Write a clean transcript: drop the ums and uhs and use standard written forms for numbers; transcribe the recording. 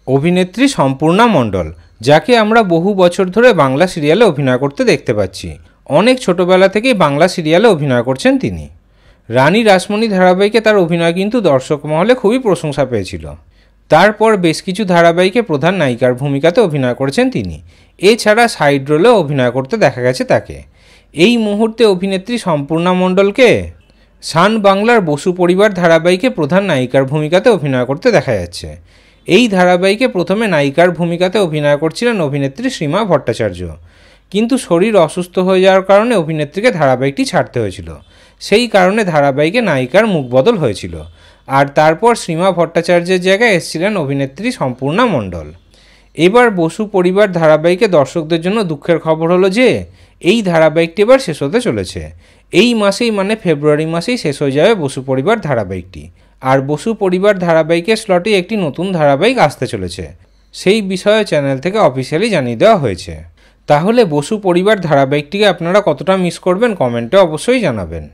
অভিনেত্রী সম্পূর্ণা মণ্ডল, যাকে আমরা বহু বছর ধরে বাংলা সিরিয়ালে অভিনয় করতে দেখতে পাচ্ছি। অনেক ছোটবেলা থেকেই বাংলা সিরিয়ালে অভিনয় করছেন তিনি। রানী রাসমণি ধারাবাহিকে তার অভিনয় কিন্তু দর্শক মহলে খুবই প্রশংসা পেয়েছিল। তারপর বেশ কিছু ধারাবাহিকে প্রধান নায়িকার ভূমিকাতে অভিনয় করেছেন তিনি। এছাড়া সাইড রোলেও অভিনয় করতে দেখা গেছে তাকে। এই মুহূর্তে অভিনেত্রী সম্পূর্ণা মণ্ডলকে সান বাংলার বসু পরিবার ধারাবাহিকে প্রধান নায়িকার ভূমিকাতে অভিনয় করতে দেখা যাচ্ছে। এই ধারাবাহিকে প্রথমে নায়িকার ভূমিকাতে অভিনয় করছিলেন অভিনেত্রী শ্রীমা ভট্টাচার্য, কিন্তু শরীর অসুস্থ হয়ে যাওয়ার কারণে অভিনেত্রীকে ধারাবাহিকটি ছাড়তে হয়েছিল। সেই কারণে ধারাবাহিকে নায়িকার মুখ বদল হয়েছিল, আর তারপর শ্রীমা ভট্টাচার্যের জায়গায় এসেছিলেন অভিনেত্রী সম্পূর্ণা মণ্ডল। এবার বসু পরিবার ধারাবাহিকে দর্শকদের জন্য দুঃখের খবর হলো যে এই ধারাবাহিকটি এবার শেষ হতে চলেছে। এই মাসেই মানে ফেব্রুয়ারি মাসেই শেষ হয়ে যাবে বসু পরিবার ধারাবাহিকটি। আর বসু পরিবার ধারাবাহিকের স্লটে একটি নতুন ধারাবাহিক আসতে চলেছে, সেই বিষয়ে চ্যানেল থেকে অফিসিয়ালি জানিয়ে দেওয়া হয়েছে। তাহলে বসু পরিবার ধারাবাহিকটিকে আপনারা কতটা মিস করবেন কমেন্টে অবশ্যই জানাবেন।